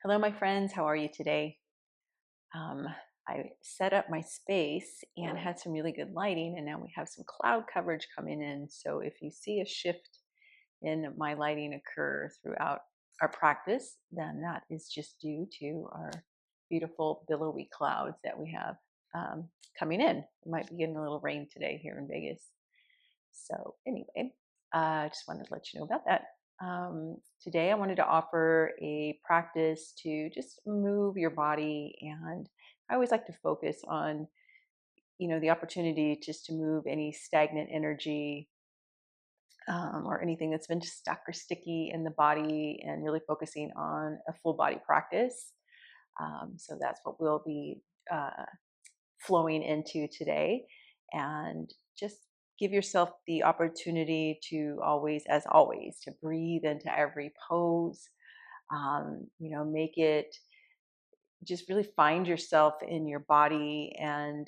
Hello, my friends. How are you today? Um, I set up my space and had some really good lighting, and now we have some cloud coverage coming in. So if you see a shift in my lighting occur throughout our practice, then that is just due to our beautiful billowy clouds that we have coming in. We might be getting a little rain today here in Vegas. So anyway, I just wanted to let you know about that. Today, I wanted to offer a practice to just move your body, and I always like to focus on, the opportunity just to move any stagnant energy or anything that's been just stuck or sticky in the body, and really focusing on a full body practice. So that's what we'll be uh, flowing into today, and just give yourself the opportunity to always, as always, to breathe into every pose. Make it, just really find yourself in your body and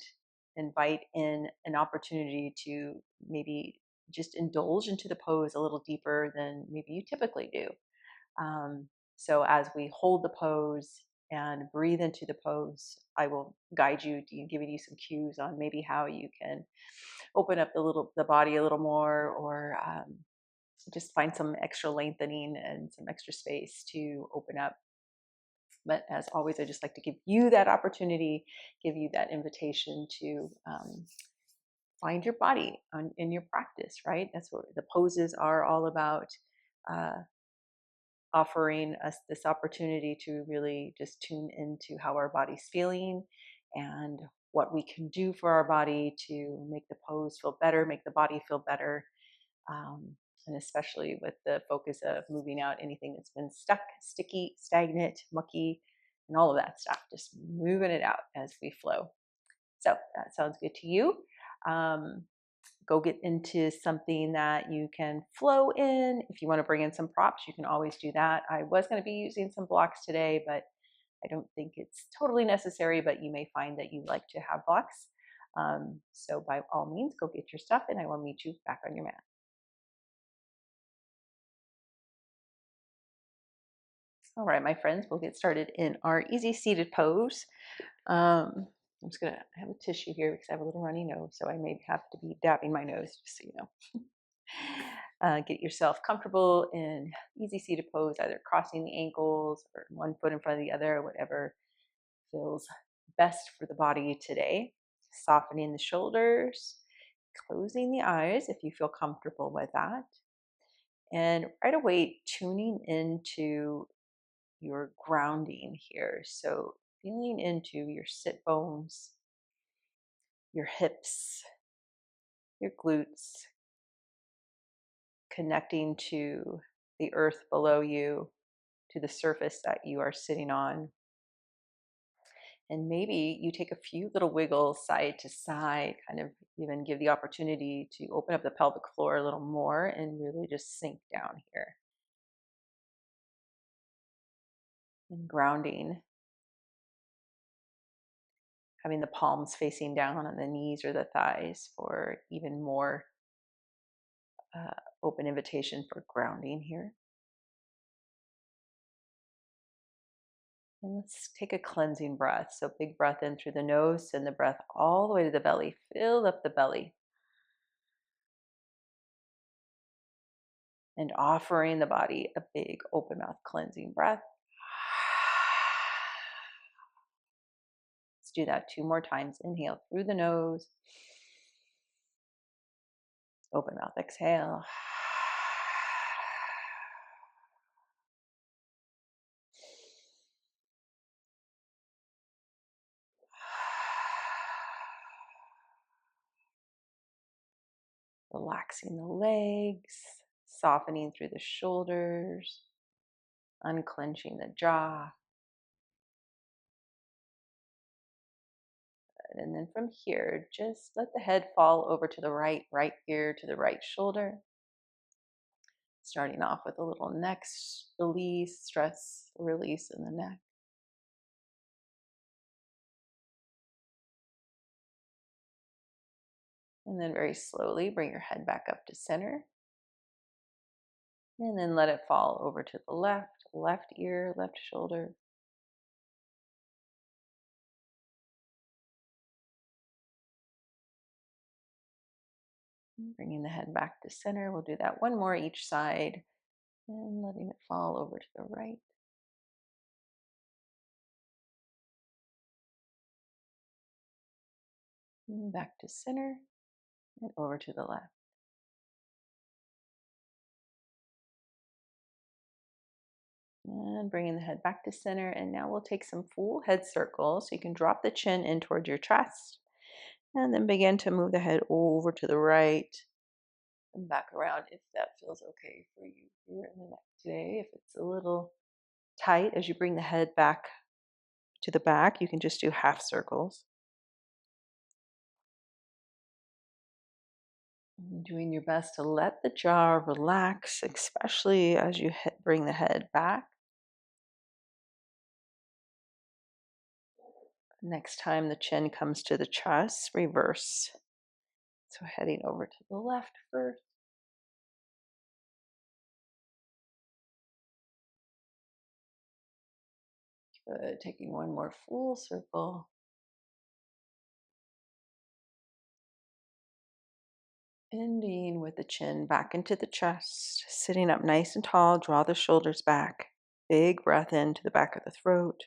invite in an opportunity to maybe just indulge into the pose a little deeper than maybe you typically do. So as we hold the pose and breathe into the pose, I will guide you, giving you some cues on maybe how you can open up the body a little more, or just find some extra lengthening and some extra space to open up. But as always, I just like to give you that opportunity, give you that invitation to find your body in your practice, right? That's what the poses are all about. Uh, Offering us this opportunity to really just tune into how our body's feeling and what we can do for our body to make the pose feel better, make the body feel better, um, and especially with the focus of moving out anything that's been stuck, sticky, stagnant, mucky, and all of that stuff, just moving it out as we flow. So that sounds good to you. Um, Go get into something that you can flow in. If you want to bring in some props, you can always do that. I was going to be using some blocks today, but I don't think it's totally necessary, but you may find that you like to have blocks. So by all means, go get your stuff, and I will meet you back on your mat. All right, my friends, we'll get started in our easy seated pose. I'm just going to have a tissue here because I have a little runny nose, so I may have to be dabbing my nose, just so you know. Get yourself comfortable in easy seated pose, either crossing the ankles or one foot in front of the other, whatever feels best for the body today. Softening the shoulders, closing the eyes if you feel comfortable with that. And right away, tuning into your grounding here. So feeling into your sit bones, your hips, your glutes, connecting to the earth below you, to the surface that you are sitting on. And maybe you take a few little wiggles side to side, kind of even give the opportunity to open up the pelvic floor a little more and really just sink down here. And grounding, having the palms facing down on the knees or the thighs for even more open invitation for grounding here. And let's take a cleansing breath. So big breath in through the nose, send the breath all the way to the belly. Fill up the belly. And offering the body a big open mouth cleansing breath. Let's do that 2 more times. Inhale through the nose. Open mouth, exhale. Relaxing the legs, softening through the shoulders, unclenching the jaw. And then from here, just let the head fall over to the right ear to the right shoulder. Starting off with a little neck release, stress release in the neck. And then very slowly bring your head back up to center. And then let it fall over to the left ear, left shoulder. Bringing the head back to center. We'll do that one more each side and letting it fall over to the right. And back to center and over to the left. And bringing the head back to center. And now we'll take some full head circles. So you can drop the chin in towards your chest and then begin to move the head over to the right and back around if that feels okay for you here in the neck today. If it's a little tight as you bring the head back to the back, you can just do half circles. And doing your best to let the jaw relax, especially as you bring the head back. Next time the chin comes to the chest, reverse. So heading over to the left first. Good. Taking one more full circle. Ending with the chin back into the chest. Sitting up nice and tall. Draw the shoulders back. Big breath into the back of the throat.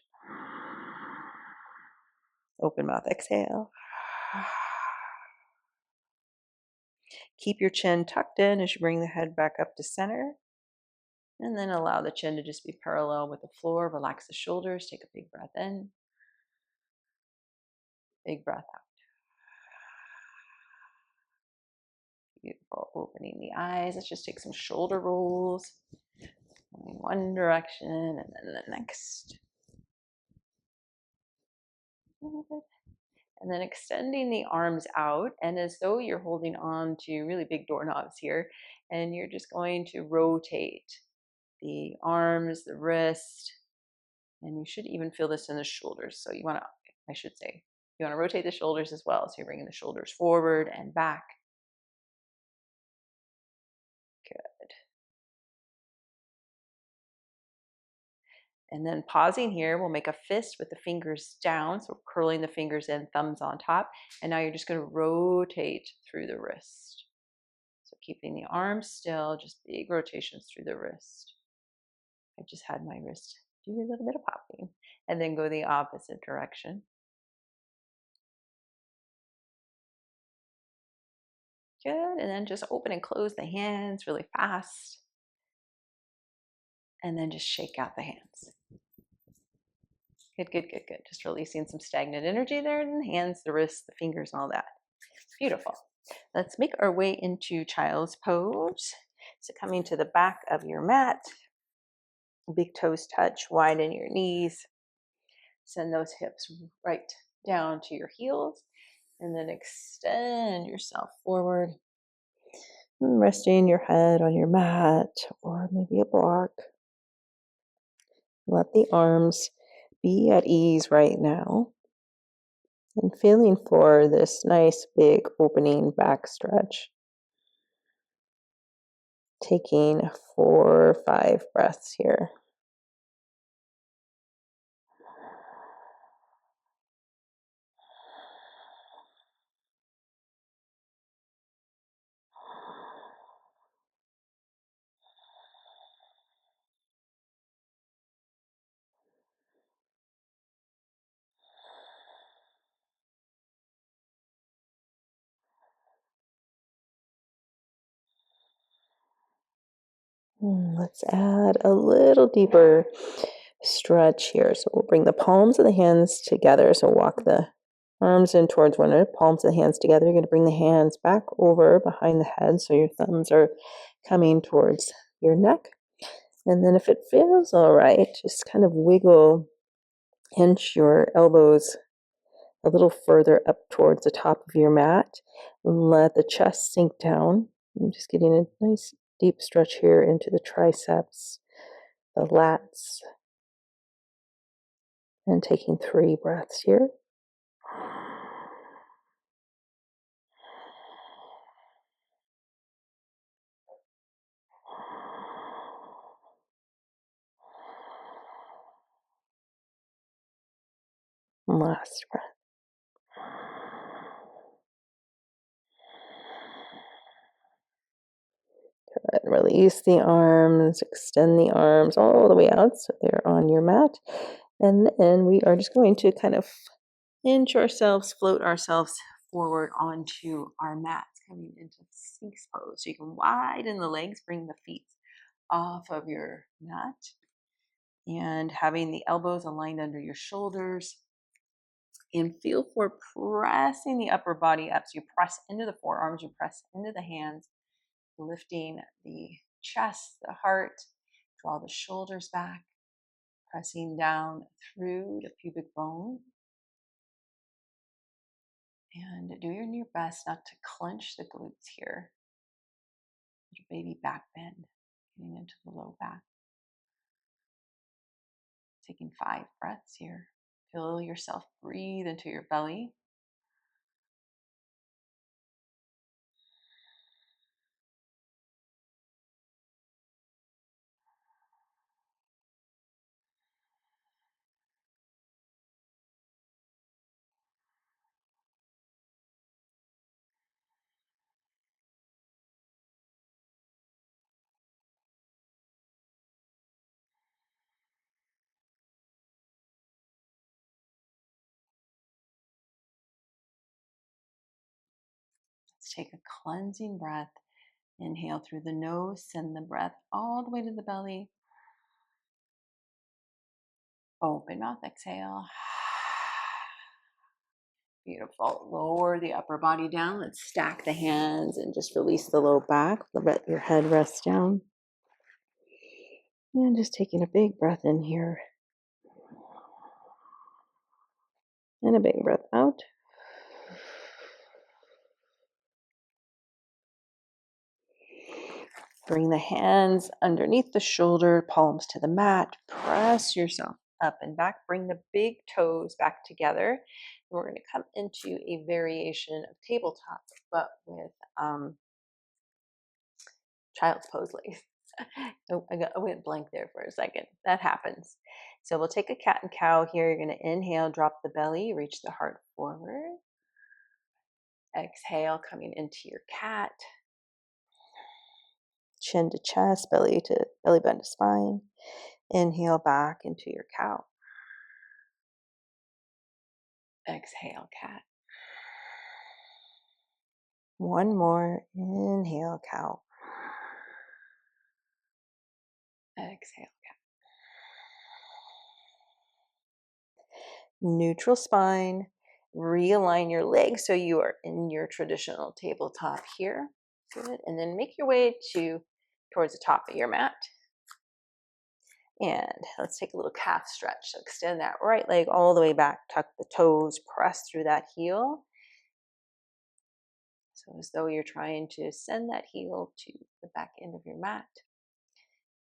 Open mouth, exhale. Keep your chin tucked in as you bring the head back up to center. And then allow the chin to just be parallel with the floor. Relax the shoulders. Take a big breath in. Big breath out. Beautiful. Opening the eyes. Let's just take some shoulder rolls. Going one direction and then the next. And then extending the arms out, and as though you're holding on to really big doorknobs here, and you're just going to rotate the arms, the wrist, and you should even feel this in the shoulders. So you want to, I should say, you want to rotate the shoulders as well. So you're bringing the shoulders forward and back. Good. And then pausing here, we'll make a fist with the fingers down. So curling the fingers in, thumbs on top. And now you're just going to rotate through the wrist. So keeping the arms still, just big rotations through the wrist. I just had my wrist do a little bit of popping. And then go the opposite direction. Good. And then just open and close the hands really fast. And then just shake out the hands. Good, good, good, good. Just releasing some stagnant energy there in the hands, the wrists, the fingers, all that. Beautiful. Let's make our way into child's pose. So coming to the back of your mat, big toes touch, widen your knees. Send those hips right down to your heels. And then extend yourself forward. Resting your head on your mat or maybe a block. Let the arms be at ease right now. And feeling for this nice big opening back stretch. Taking 4 or 5 breaths here. Let's add a little deeper stretch here. So we'll bring the palms of the hands together. So walk the arms in towards one another, palms of the hands together. You're going to bring the hands back over behind the head. So your thumbs are coming towards your neck. And then if it feels all right, just kind of wiggle, inch your elbows a little further up towards the top of your mat. Let the chest sink down. I'm just getting a nice deep stretch here into the triceps, the lats, and taking 3 breaths here. Last breath. And release the arms, extend the arms all the way out so they're on your mat. And then we are just going to kind of inch ourselves, float ourselves forward onto our mats, coming into sphinx pose. So you can widen the legs, bring the feet off of your mat, and having the elbows aligned under your shoulders. And feel for pressing the upper body up. So you press into the forearms, you press into the hands, lifting the chest, the heart, draw the shoulders back, pressing down through the pubic bone. And do your best not to clench the glutes here. Little baby back bend, getting into the low back. Taking 5 breaths here. Feel yourself breathe into your belly. Let's take a cleansing breath. Inhale through the nose, send the breath all the way to the belly. Open mouth, exhale. Beautiful. Lower the upper body down. Let's stack the hands and just release the low back. Let your head rest down. And just taking a big breath in here. And a big breath out. Bring the hands underneath the shoulder, palms to the mat. Press yourself up and back. Bring the big toes back together. And we're going to come into a variation of tabletop, but with child's pose legs. I went blank there for a second. That happens. So we'll take a cat and cow here. You're going to inhale, drop the belly, reach the heart forward. Exhale, coming into your cat. Chin to chest, belly button to spine. Inhale back into your cow. Exhale, cat. One more. Inhale, cow. Exhale, cat. Neutral spine. Realign your legs so you are in your traditional tabletop here. Good. And then make your way towards the top of your mat. And let's take a little calf stretch. So extend that right leg all the way back. Tuck the toes. Press through that heel. So as though you're trying to send that heel to the back end of your mat.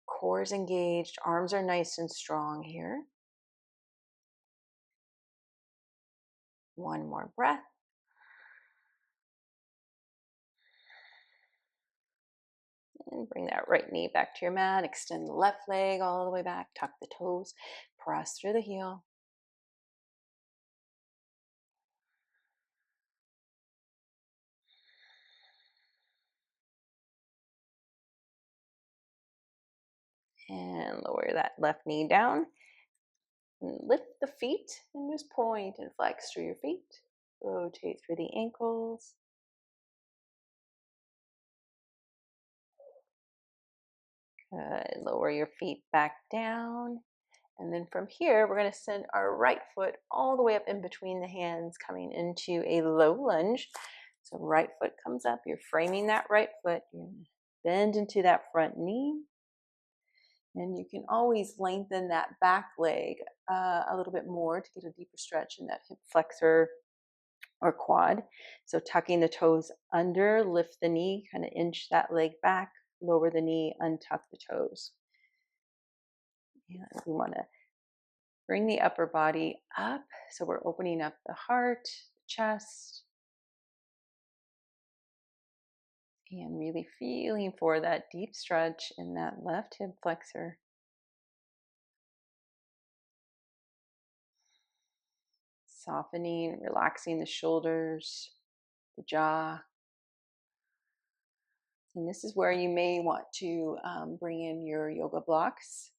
Core is engaged. Arms are nice and strong here. One more breath. And bring that right knee back to your mat. Extend the left leg all the way back. Tuck the toes. Press through the heel. And lower that left knee down. And lift the feet and just point and flex through your feet. Rotate through the ankles. Good. Lower your feet back down. And then from here, we're going to send our right foot all the way up in between the hands, coming into a low lunge. So right foot comes up. You're framing that right foot. You're going to bend into that front knee. And you can always lengthen that back leg a little bit more to get a deeper stretch in that hip flexor or quad. So tucking the toes under, lift the knee, kind of inch that leg back, lower the knee, untuck the toes. And we want to bring the upper body up. So we're opening up the heart, the chest, and really feeling for that deep stretch in that left hip flexor. Softening, relaxing the shoulders, the jaw. And this is where you may want to bring in your yoga blocks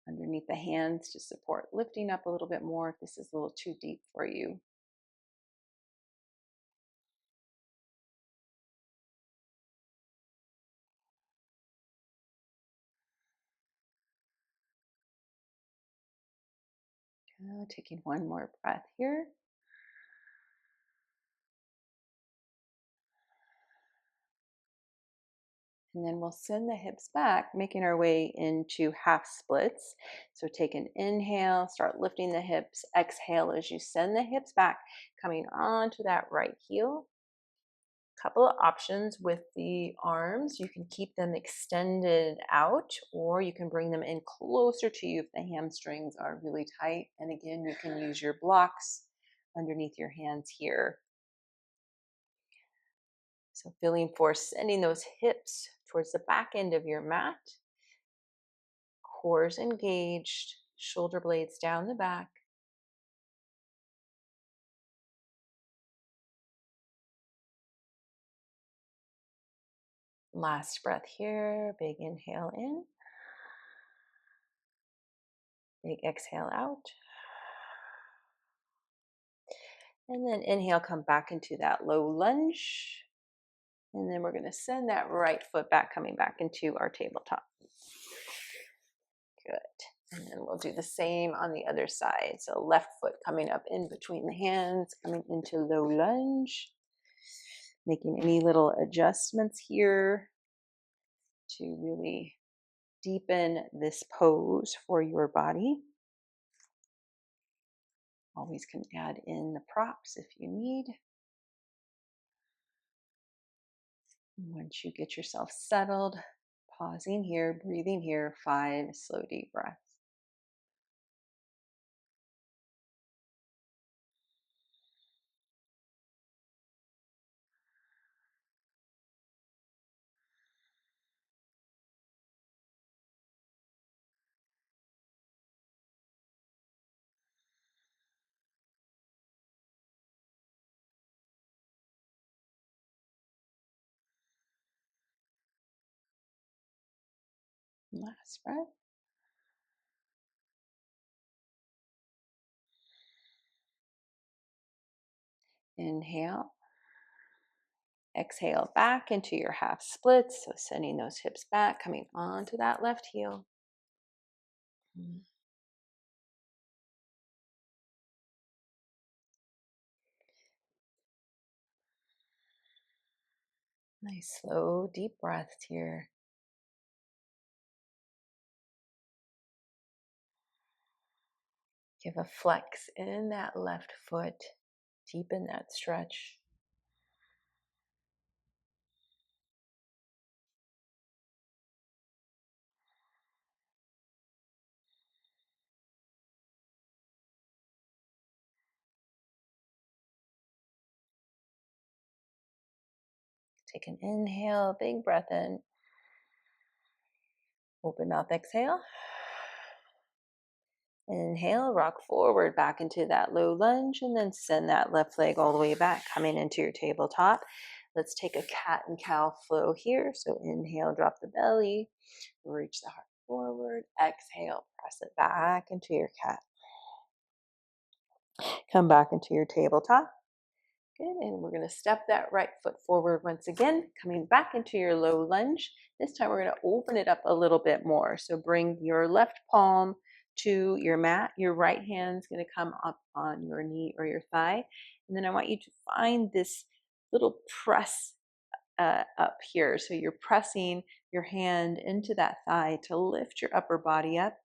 underneath the hands to support lifting up a little bit more if this is a little too deep for you. Taking one more breath here. And then we'll send the hips back, making our way into half splits. So take an inhale, start lifting the hips. Exhale as you send the hips back, coming onto that right heel. Couple of options with the arms. You can keep them extended out, or you can bring them in closer to you if the hamstrings are really tight. And again, you can use your blocks underneath your hands here. So feeling for sending those hips towards the back end of your mat. Cores engaged, shoulder blades down the back. Last breath here, big inhale in, big exhale out. And then inhale, come back into that low lunge. And then we're going to send that right foot back, coming back into our tabletop. Good. And then we'll do the same on the other side. So left foot coming up in between the hands, coming into low lunge. Making any little adjustments here to really deepen this pose for your body. Always can add in the props if you need. Once you get yourself settled, pausing here, breathing here, 5 slow, deep breaths. Last breath. Inhale. Exhale back into your half splits. So sending those hips back, coming onto that left heel. Nice, slow, deep breaths here. Give a flex in that left foot. Deepen that stretch. Take an inhale, big breath in. Open mouth, exhale. Inhale, rock forward back into that low lunge, and then send that left leg all the way back, coming into your tabletop. Let's take a cat and cow flow here. So inhale, drop the belly, reach the heart forward. Exhale, press it back into your cat. Come back into your tabletop. Good, and we're going to step that right foot forward once again, coming back into your low lunge. This time we're going to open it up a little bit more. So bring your left palm to your mat. Your right hand's going to come up on your knee or your thigh. And then I want you to find this little press up here. So you're pressing your hand into that thigh to lift your upper body up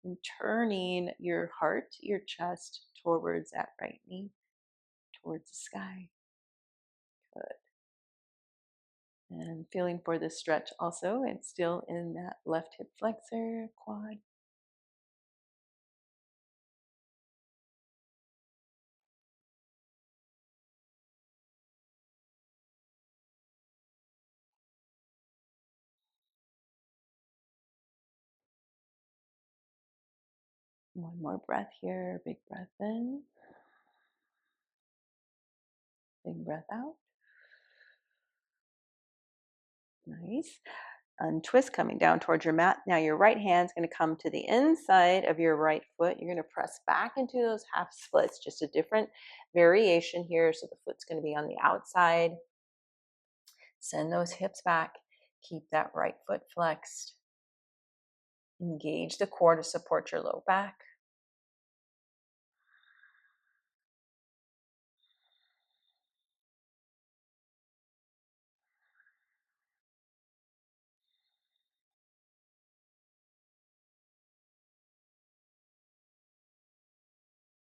and turning your heart, your chest towards that right knee, towards the sky. Good. And feeling for this stretch also. It's still in that left hip flexor, quad. One more breath here. Big breath in. Big breath out. Nice. Untwist, coming down towards your mat. Now your right hand's going to come to the inside of your right foot. You're going to press back into those half splits, just a different variation here. So the foot's going to be on the outside. Send those hips back. Keep that right foot flexed. Engage the core to support your low back.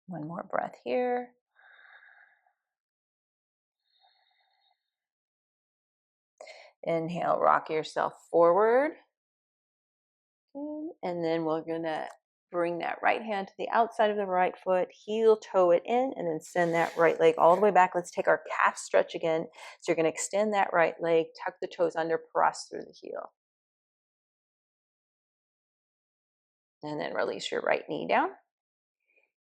One more breath here. Inhale, rock yourself forward. And then we're going to bring that right hand to the outside of the right foot, heel toe it in, and then send that right leg all the way back. Let's take our calf stretch again. So you're going to extend that right leg, tuck the toes under, press through the heel. And then release your right knee down.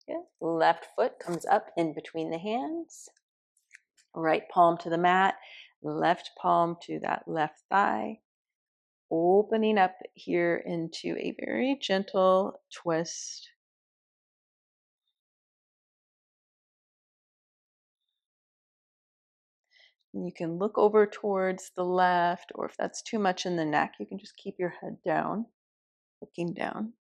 Yeah. Left foot comes up in between the hands. Right palm to the mat, left palm to that left thigh. Opening up here into a very gentle twist. And you can look over towards the left, or if that's too much in the neck, you can just keep your head down, looking down.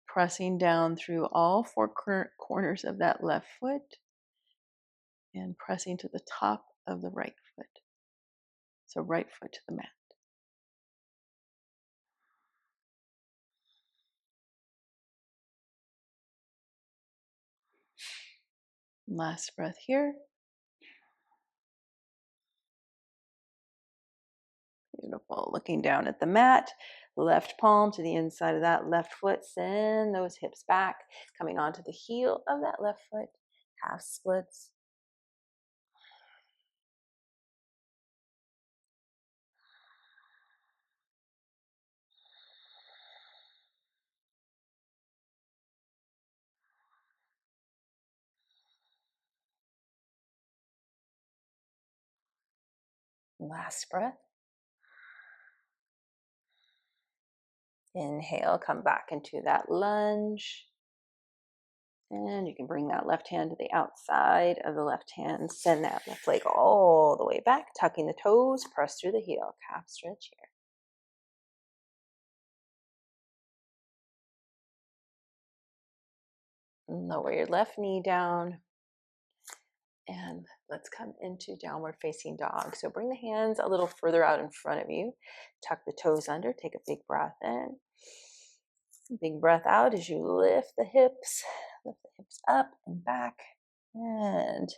Pressing down through all four corners of that left foot and pressing to the top of the right foot. So right foot to the mat. Last breath here. Beautiful. Looking down at the mat, left palm to the inside of that left foot. Send those hips back, coming onto the heel of that left foot. Half splits. Last breath. Inhale, come back into that lunge. And you can bring that left hand to the outside of the left hand. Send that left leg all the way back, tucking the toes, press through the heel. Calf stretch here. Lower your left knee down. And let's come into downward facing dog. So bring the hands a little further out in front of you. Tuck the toes under. Take a big breath in. Big breath out as you lift the hips. Lift the hips up and back. And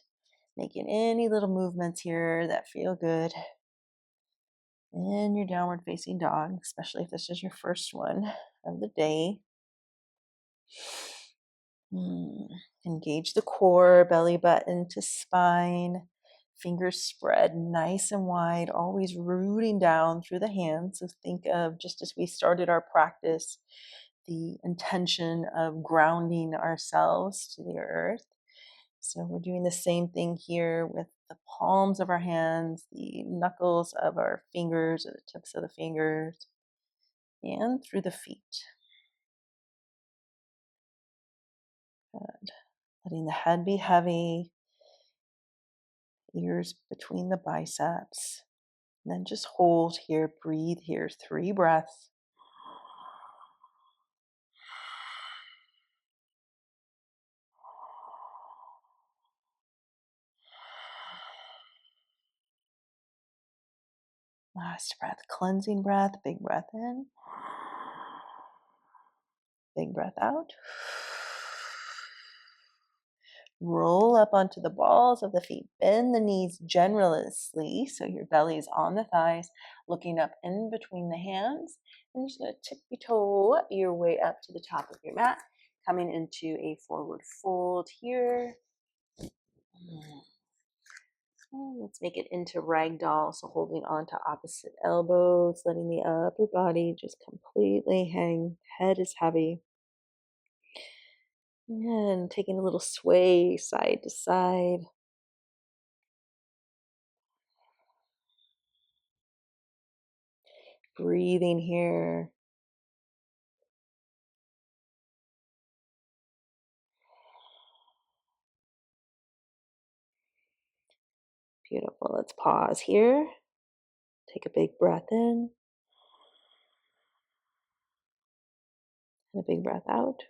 making any little movements here that feel good in your downward facing dog, especially if this is your first one of the day. Engage the core, belly button to spine, fingers spread nice and wide, always rooting down through the hands. So think of, just as we started our practice, the intention of grounding ourselves to the earth. So we're doing the same thing here with the palms of our hands, the knuckles of our fingers, or the tips of the fingers, and through the feet. Good. Letting the head be heavy, ears between the biceps. And then just hold here, breathe here, 3 breaths. Last breath, cleansing breath, big breath in. Big breath out. Roll up onto the balls of the feet. Bend the knees generously, so your belly is on the thighs, looking up in between the hands. And you're just going to tippy toe your way up to the top of your mat, coming into a forward fold here. And let's make it into ragdoll, so holding on to opposite elbows, letting the upper body just completely hang. Head is heavy. And taking a little sway side to side. Breathing here. Beautiful. Let's pause here. Take a big breath in and a big breath out.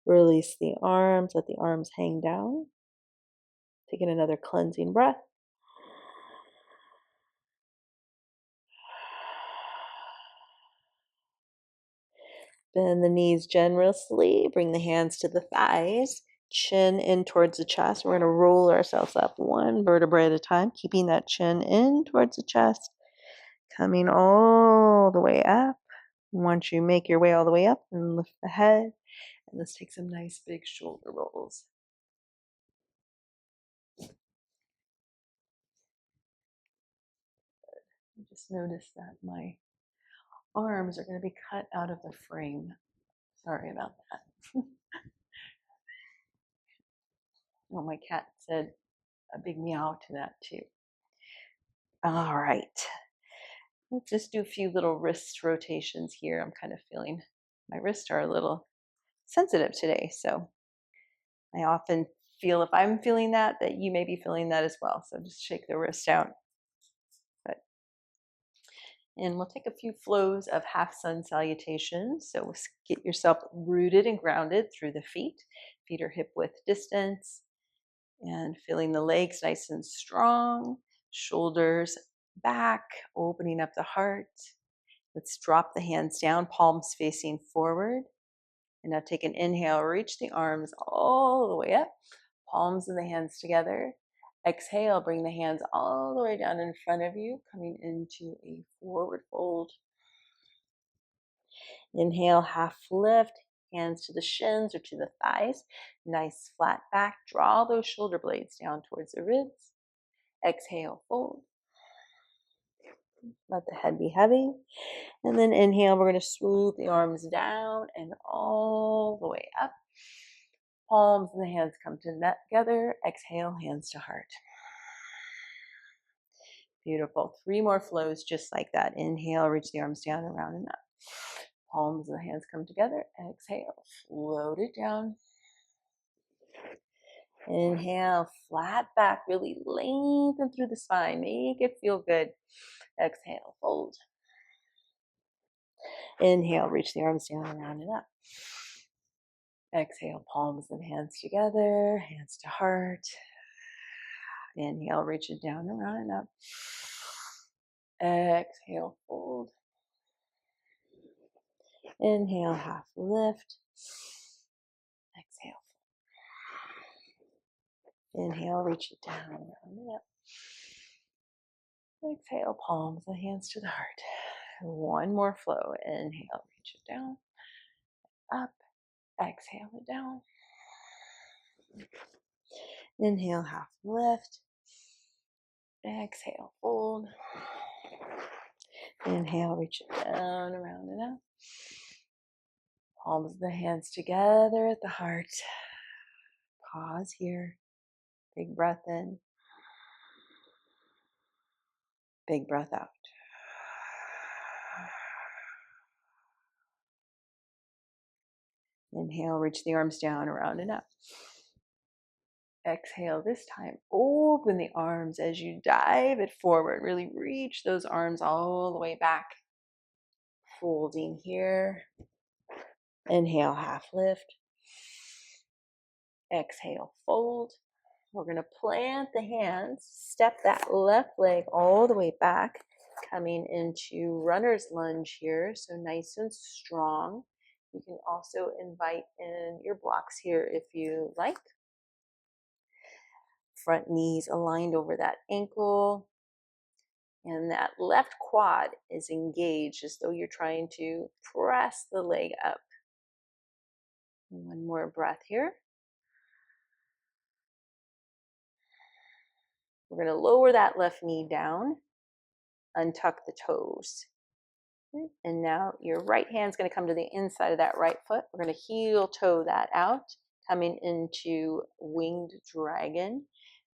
Release the arms. Let the arms hang down. Taking another cleansing breath. Bend the knees generously. Bring the hands to the thighs. Chin in towards the chest. We're going to roll ourselves up one vertebra at a time, keeping that chin in towards the chest, coming all the way up. Once you make your way all the way up, and lift the head. And let's take some nice big shoulder rolls. I just noticed that my arms are going to be cut out of the frame. Sorry about that. Well, my cat said a big meow to that too. All right. Let's just do a few little wrist rotations here. I'm kind of feeling my wrists are a little sensitive today. So I often feel if I'm feeling that you may be feeling that as well. So just shake the wrist out. And we'll take a few flows of half sun salutations. So get yourself rooted and grounded through the feet. Feet are hip width distance. And feeling the legs nice and strong. Shoulders back, opening up the heart. Let's drop the hands down, palms facing forward. And now take an inhale, reach the arms all the way up. Palms and the hands together. Exhale, bring the hands all the way down in front of you, coming into a forward fold. Inhale, half lift, hands to the shins or to the thighs. Nice flat back. Draw those shoulder blades down towards the ribs. Exhale, fold. Let the head be heavy. And then inhale, we're going to swoop the arms down and all the way up. Palms and the hands come together. Exhale, hands to heart. Beautiful. 3 more flows just like that. Inhale, reach the arms down, around and up. Palms and the hands come together. Exhale, float it down. Inhale, flat back, really lengthen through the spine. Make it feel good. Exhale, fold. Inhale, reach the arms down, around and up. Exhale, palms and hands together, hands to heart. Inhale, reach it down, around and up. Exhale, fold. Inhale, half lift. Exhale. Inhale, reach it down, around and up. Exhale, palms and hands to the heart. 1 more flow. Inhale, reach it down, up. Exhale it down. Inhale, half lift. Exhale, fold. Inhale, reach it down, around and up. Palms of the hands together at the heart. Pause here. Big breath in. Big breath out. Inhale, reach the arms down, around and up. Exhale this time. Open the arms as you dive it forward. Really reach those arms all the way back. Folding here. Inhale, half lift. Exhale, fold. We're going to plant the hands, step that left leg all the way back, coming into runner's lunge here, so nice and strong. You can also invite in your blocks here if you like. Front knees aligned over that ankle, and that left quad is engaged as though you're trying to press the leg up. 1 more breath here. We're going to lower that left knee down, untuck the toes. And now your right hand's going to come to the inside of that right foot. We're going to heel toe that out, coming into winged dragon.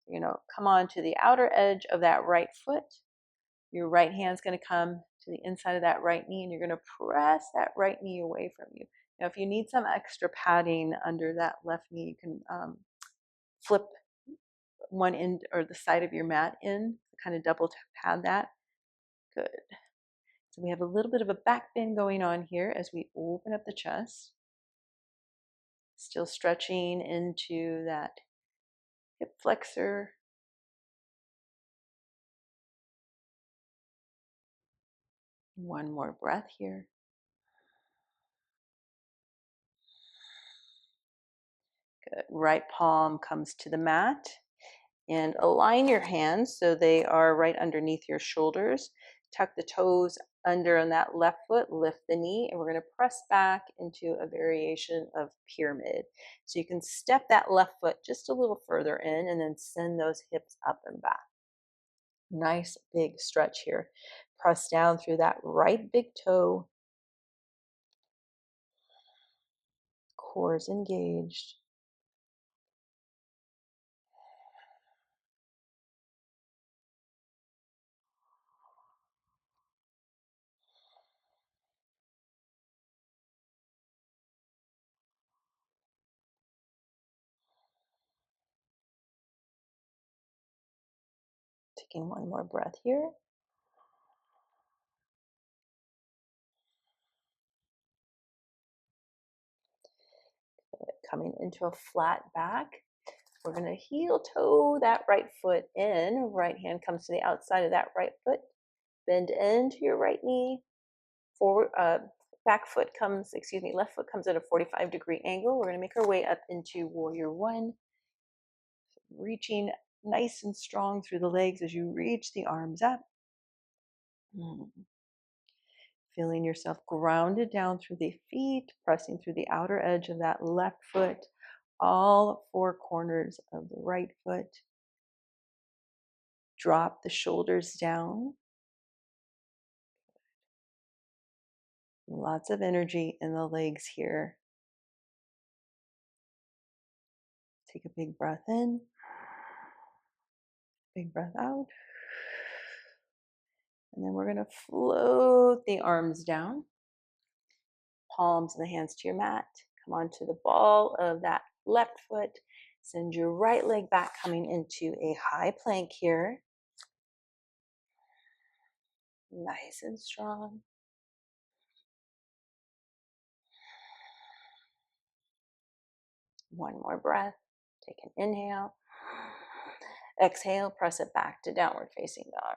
You're going to come on to the outer edge of that right foot. Your right hand's going to come to the inside of that right knee, and you're going to press that right knee away from you. Now, if you need some extra padding under that left knee, you can flip one end or the side of your mat in, kind of double pad that. Good. So we have a little bit of a back bend going on here as we open up the chest. Still stretching into that hip flexor. One more breath here. Good. Right palm comes to the mat. And align your hands so they are right underneath your shoulders. Tuck the toes under on that left foot, lift the knee, and we're going to press back into a variation of pyramid. So you can step that left foot just a little further in and then send those hips up and back. Nice big stretch here. Press down through that right big toe. Core is engaged. Taking one more breath here. Coming into a flat back. We're going to heel toe that right foot in. Right hand comes to the outside of that right foot. Bend into your right knee. Forward, left foot comes at a 45-degree angle. We're going to make our way up into warrior one. Reaching nice and strong through the legs as you reach the arms up. Feeling yourself grounded down through the feet, pressing through the outer edge of that left foot, all four corners of the right foot. Drop the shoulders down. Lots of energy in the legs here. Take a big breath in, big breath out. And then we're going to float the arms down. Palms of the hands to your mat. Come onto the ball of that left foot. Send your right leg back, coming into a high plank here. Nice and strong. One more breath. Take an inhale. Exhale, press it back to downward facing dog.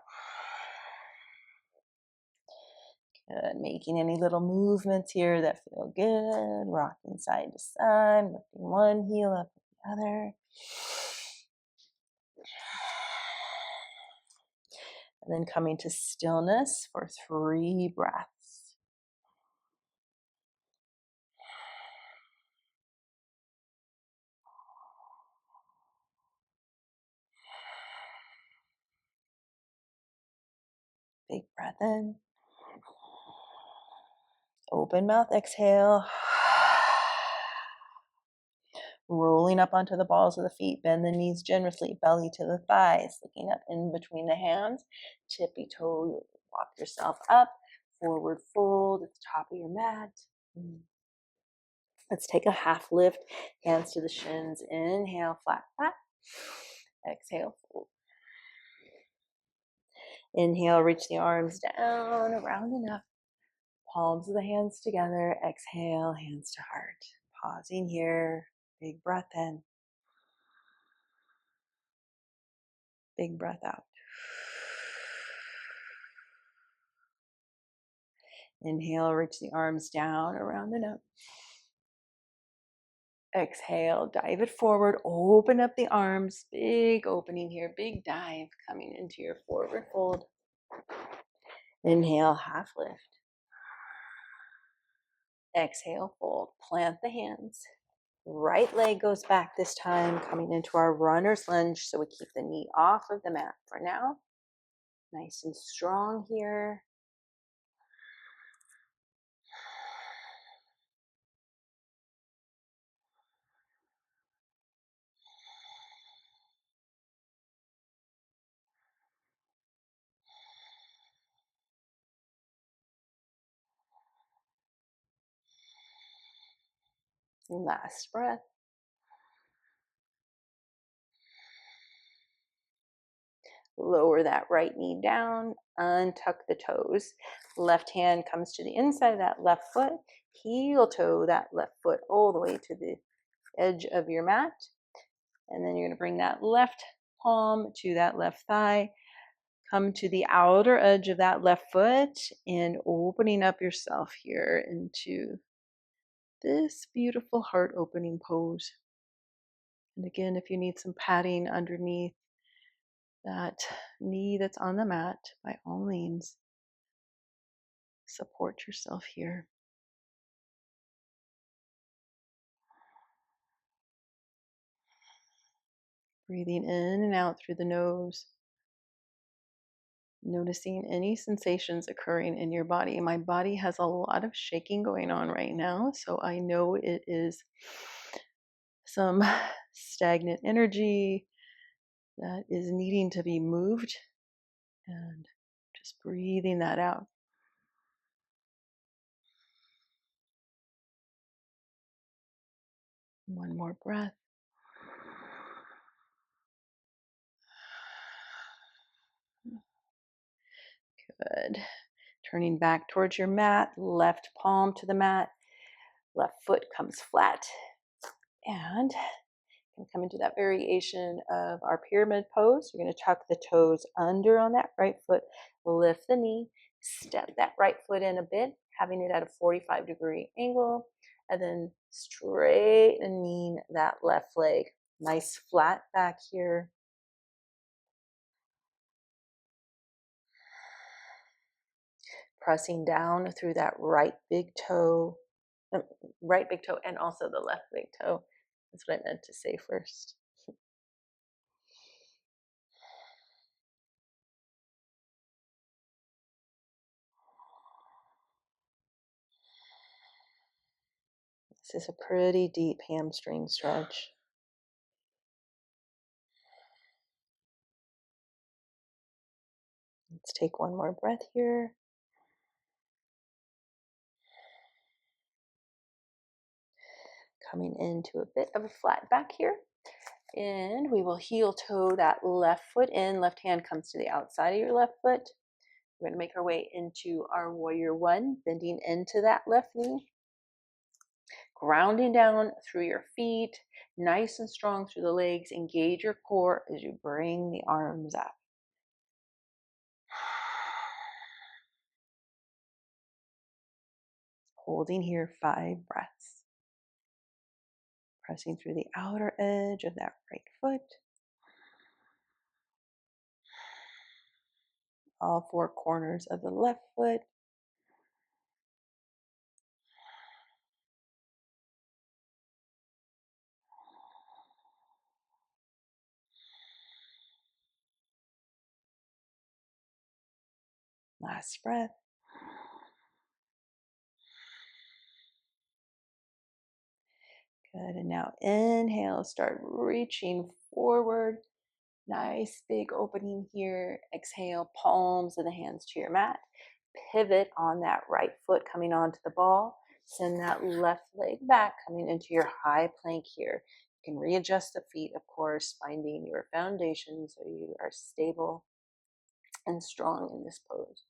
Good. Making any little movements here that feel good. Rocking side to side, lifting one heel up with the other. And then coming to stillness for 3 breaths. Big breath in. Open mouth, exhale. Rolling up onto the balls of the feet. Bend the knees generously, belly to the thighs. Looking up in between the hands. Tippy toe, walk yourself up. Forward fold at the top of your mat. Let's take a half lift. Hands to the shins. Inhale, flat back. Exhale, fold. Inhale, reach the arms down, around and up. Palms of the hands together. Exhale, hands to heart. Pausing here. Big breath in. Big breath out. Inhale, reach the arms down, around and up. Exhale, dive it forward. Open up the arms. Big opening here. Big dive coming into your forward fold. Inhale, half lift. Exhale, fold. Plant the hands. Right leg goes back this time, coming into our runner's lunge. So we keep the knee off of the mat for now. Nice and strong here. Last breath. Lower that right knee down, untuck the toes. Left hand comes to the inside of that left foot. Heel toe that left foot all the way to the edge of your mat. And then you're going to bring that left palm to that left thigh. Come to the outer edge of that left foot and opening up yourself here into this beautiful heart opening pose. And again, if you need some padding underneath that knee that's on the mat, by all means, support yourself here. Breathing in and out through the nose. Noticing any sensations occurring in your body. My body has a lot of shaking going on right now, so I know it is some stagnant energy that is needing to be moved, and just breathing that out. One more breath. Good. Turning back towards your mat, left palm to the mat, left foot comes flat, and you can come into that variation of our pyramid pose. You're going to tuck the toes under on that right foot, lift the knee, step that right foot in a bit, having it at a 45-degree angle, and then straightening that left leg. Nice flat back here. Pressing down through that right big toe, and also the left big toe. That's what I meant to say first. This is a pretty deep hamstring stretch. Let's take one more breath here. Coming into a bit of a flat back here. And we will heel toe that left foot in. Left hand comes to the outside of your left foot. We're going to make our way into our warrior one, bending into that left knee. Grounding down through your feet, nice and strong through the legs. Engage your core as you bring the arms up. Holding here 5 breaths. Pressing through the outer edge of that right foot. All 4 corners of the left foot. Last breath. Good, and now inhale, start reaching forward. Nice big opening here. Exhale, palms of the hands to your mat. Pivot on that right foot coming onto the ball. Send that left leg back, coming into your high plank here. You can readjust the feet, of course, finding your foundation so you are stable and strong in this pose.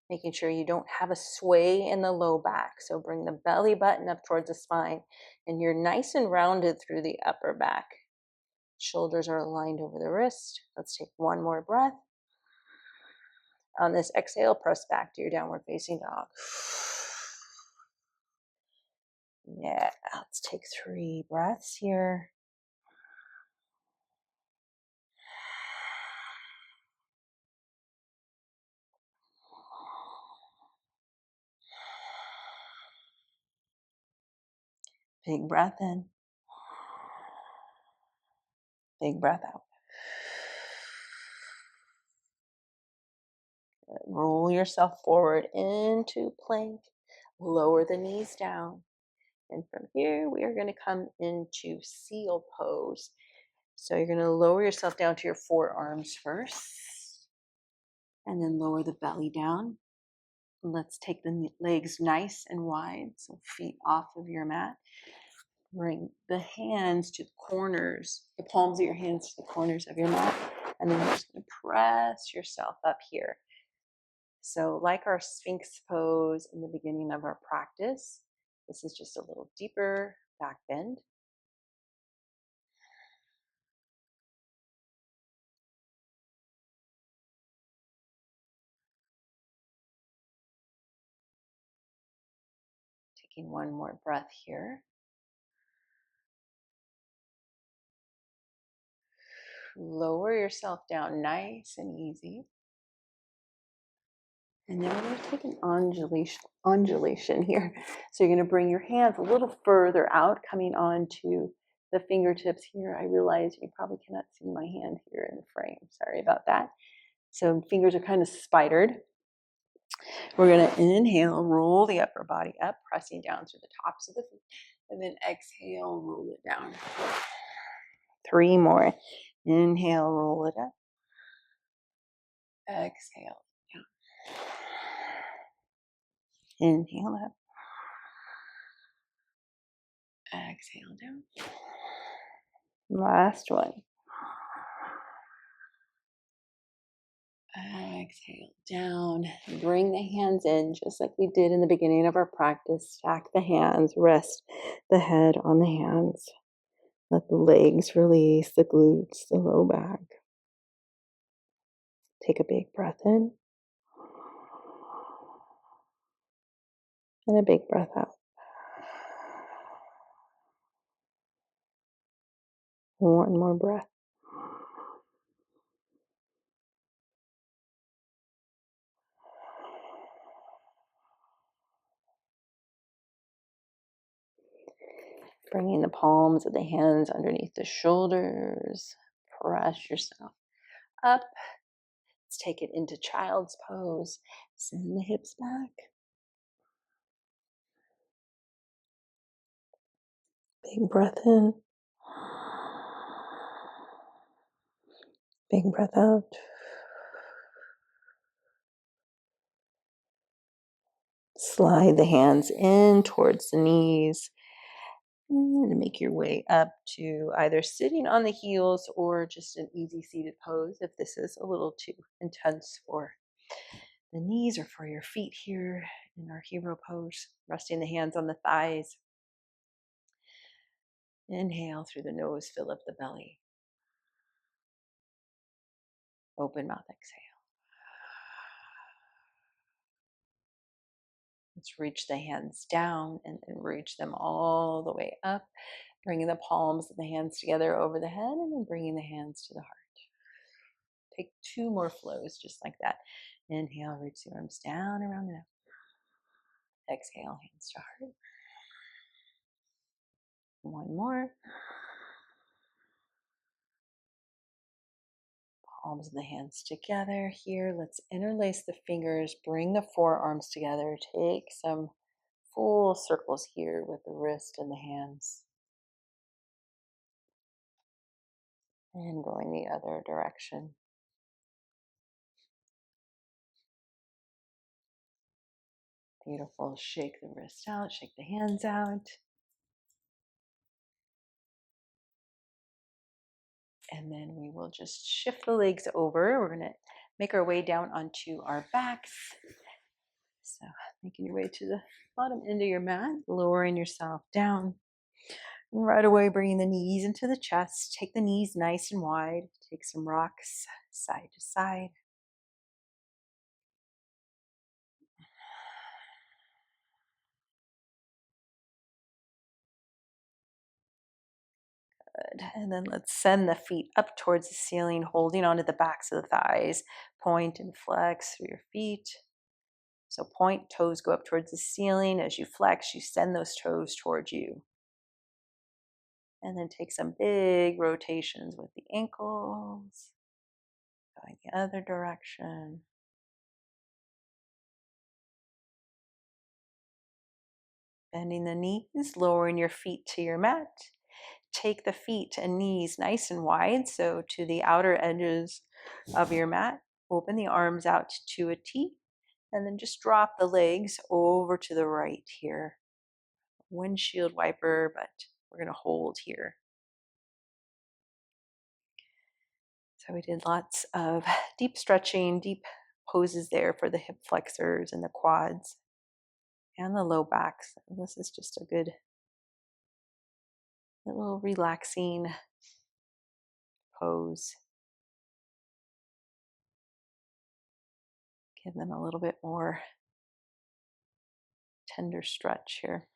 Making sure you don't have a sway in the low back. So bring the belly button up towards the spine, and you're nice and rounded through the upper back. Shoulders are aligned over the wrist. Let's take one more breath. On this exhale, press back to your downward facing dog. Yeah, let's take 3 breaths here. Big breath in. Big breath out. Roll yourself forward into plank. Lower the knees down. And from here, we are going to come into seal pose. So you're going to lower yourself down to your forearms first. And then lower the belly down. Let's take the legs nice and wide, so feet off of your mat. Bring the hands to the corners, the palms of your hands to the corners of your mat. And then you're just going to press yourself up here. So like our sphinx pose in the beginning of our practice, this is just a little deeper back bend. Taking one more breath here. Lower yourself down nice and easy. And then we're going to take an undulation here. So you're going to bring your hands a little further out, coming onto the fingertips here. I realize you probably cannot see my hand here in the frame. Sorry about that. So fingers are kind of spidered. We're going to inhale, roll the upper body up, pressing down through the tops of the feet. And then exhale, roll it down. 3 more. Inhale, roll it up. Exhale, down. Inhale up. Exhale down. Last one. Exhale down. Bring the hands in just like we did in the beginning of our practice. Stack the hands. Rest the head on the hands. Let the legs release, the glutes, the low back. Take a big breath in. And a big breath out. One more breath. Bringing the palms of the hands underneath the shoulders. Press yourself up. Let's take it into child's pose. Send the hips back. Big breath in. Big breath out. Slide the hands in towards the knees. And make your way up to either sitting on the heels or just an easy seated pose if this is a little too intense for the knees or for your feet here in our hero pose. Resting the hands on the thighs. Inhale through the nose, fill up the belly. Open mouth, exhale. Let's reach the hands down and then reach them all the way up, bringing the palms of the hands together over the head and then bringing the hands to the heart. Take 2 more flows just like that. Inhale, reach the arms down around the neck. Exhale, hands to heart. One more. Palms of the hands together here. Let's interlace the fingers, bring the forearms together. Take some full circles here with the wrist and the hands. And going the other direction. Beautiful. Shake the wrist out, shake the hands out. And then we will just shift the legs over. We're going to make our way down onto our backs. So making your way to the bottom end of your mat, lowering yourself down. And right away, bringing the knees into the chest. Take the knees nice and wide. Take some rocks side to side. Good. And then let's send the feet up towards the ceiling, holding onto the backs of the thighs. Point and flex through your feet. So point, toes go up towards the ceiling. As you flex, you send those toes towards you. And then take some big rotations with the ankles. Going the other direction. Bending the knees, lowering your feet to your mat. Take the feet and knees nice and wide, so to the outer edges of your mat. Open the arms out to a T, and then just drop the legs over to the right here. Windshield wiper, but we're going to hold here. So we did lots of deep stretching, deep poses there for the hip flexors and the quads and the low backs. This is just a good little relaxing pose. Give them a little bit more tender stretch here.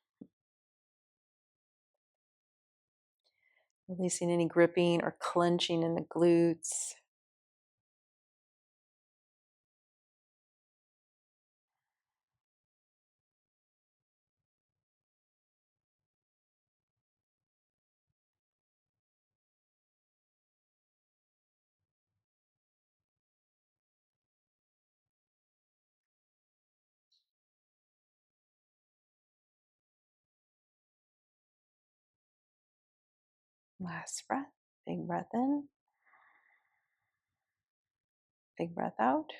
Releasing any gripping or clenching in the glutes. Last breath. Big breath in. Big breath out.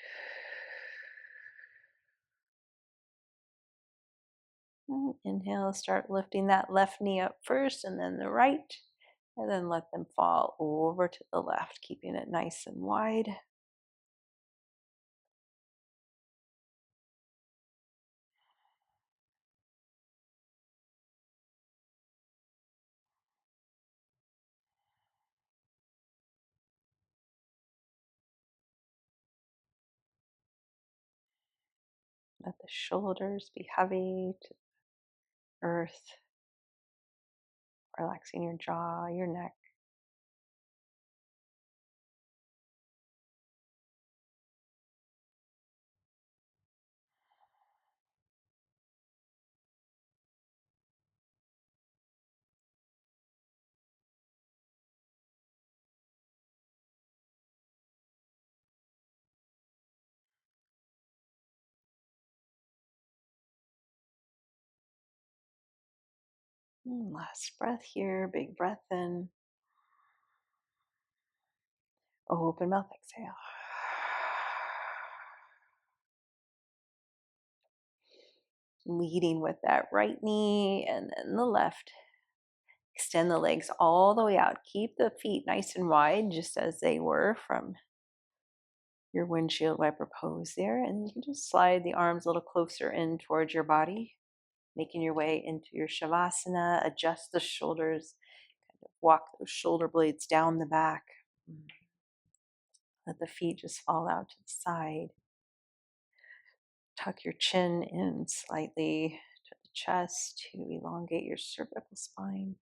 And inhale, start lifting that left knee up first and then the right. And then let them fall over to the left, keeping it nice and wide. Let the shoulders be heavy to earth, relaxing your jaw, your neck. Last breath here, big breath in. Open mouth, exhale. Leading with that right knee and then the left. Extend the legs all the way out. Keep the feet nice and wide, just as they were from your windshield wiper pose there. And you can just slide the arms a little closer in towards your body, making your way into your Savasana. Adjust the shoulders, kind of walk those shoulder blades down the back. Let the feet just fall out to the side. Tuck your chin in slightly to the chest to elongate your cervical spine.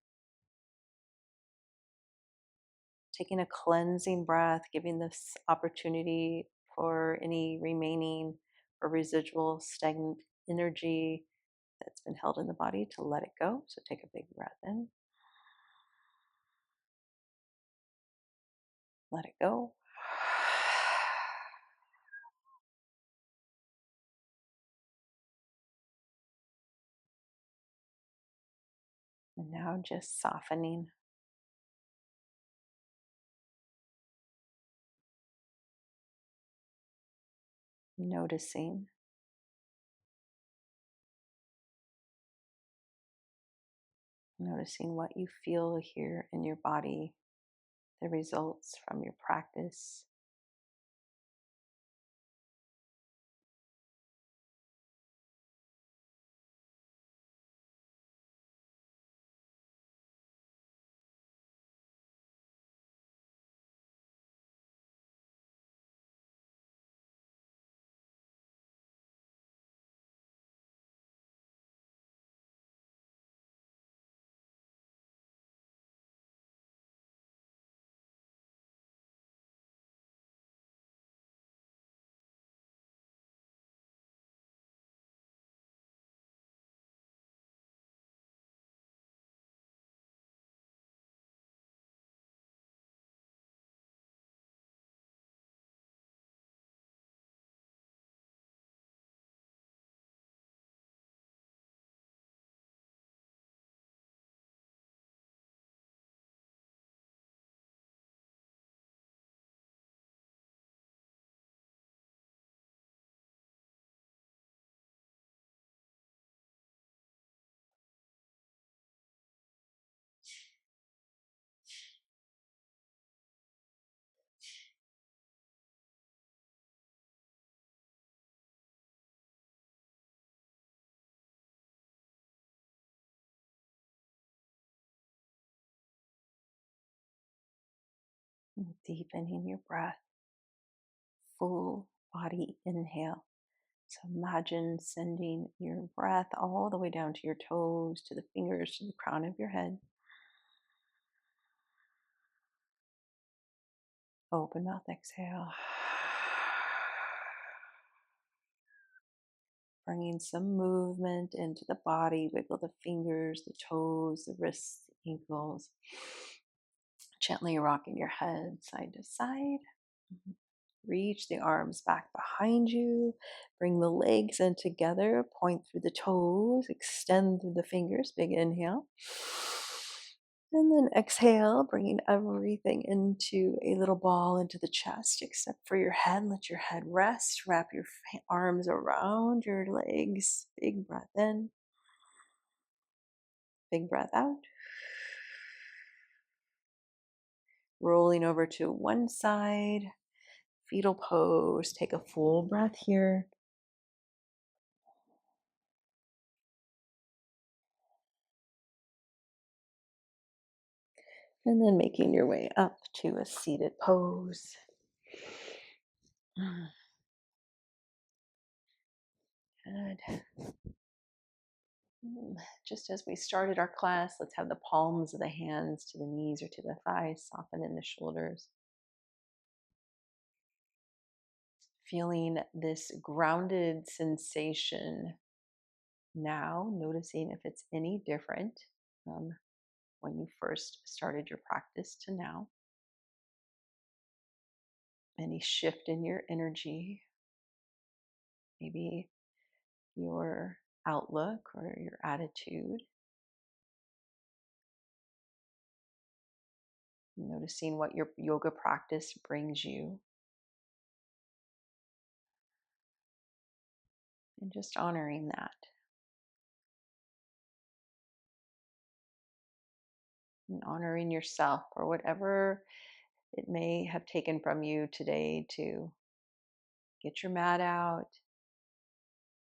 Taking a cleansing breath, giving this opportunity for any remaining or residual stagnant energy that's been held in the body to let it go. So take a big breath in. Let it go. And now just softening. Noticing. Noticing what you feel here in your body, the results from your practice. Deepening your breath, full body inhale. So imagine sending your breath all the way down to your toes, to the fingers, to the crown of your head. Open mouth, exhale. Bringing some movement into the body. Wiggle the fingers, the toes, the wrists, the ankles. Gently rocking your head side to side. Reach the arms back behind you. Bring the legs in together. Point through the toes. Extend through the fingers. Big inhale. And then exhale, bringing everything into a little ball into the chest, except for your head. Let your head rest. Wrap your arms around your legs. Big breath in. Big breath out. Rolling over to one side. Fetal pose. Take a full breath here. And then making your way up to a seated pose. Good. Just as we started our class, let's have the palms of the hands to the knees or to the thighs, soften in the shoulders. Feeling this grounded sensation now, noticing if it's any different from when you first started your practice to now. Any shift in your energy, maybe your outlook or your attitude. Noticing what your yoga practice brings you. And just honoring that. And honoring yourself for whatever it may have taken from you today to get your mat out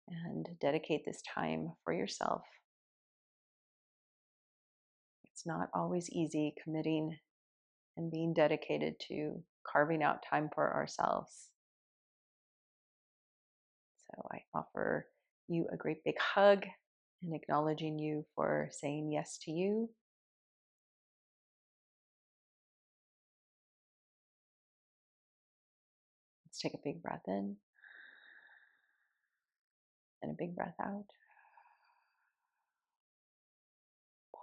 and dedicate this time for yourself. It's not always easy committing and being dedicated to carving out time for ourselves. So I offer you a great big hug and acknowledging you for saying yes to you. Let's take a big breath in and a big breath out.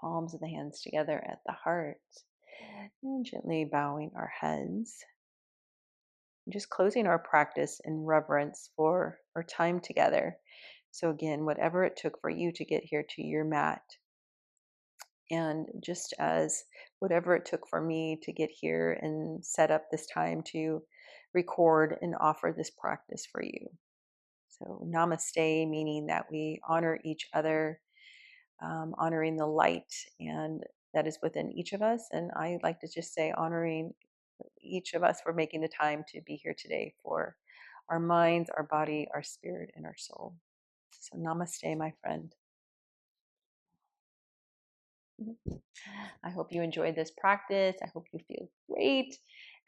Palms of the hands together at the heart. And gently bowing our heads. Just closing our practice in reverence for our time together. So again, whatever it took for you to get here to your mat, and just as whatever it took for me to get here and set up this time to record and offer this practice for you. So namaste, meaning that we honor each other, honoring the light and that is within each of us. And I like to just say honoring each of us for making the time to be here today for our minds, our body, our spirit, and our soul. So namaste, my friend. I hope you enjoyed this practice. I hope you feel great.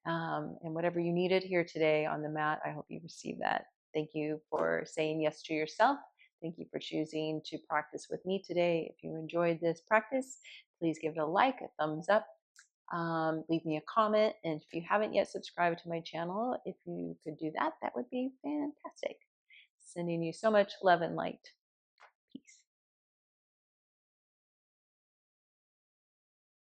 And whatever you needed here today on the mat, I hope you receive that. Thank you for saying yes to yourself. Thank you for choosing to practice with me today. If you enjoyed this practice, please give it a like, a thumbs up. Leave me a comment. And if you haven't yet subscribed to my channel, if you could do that, that would be fantastic. Sending you so much love and light.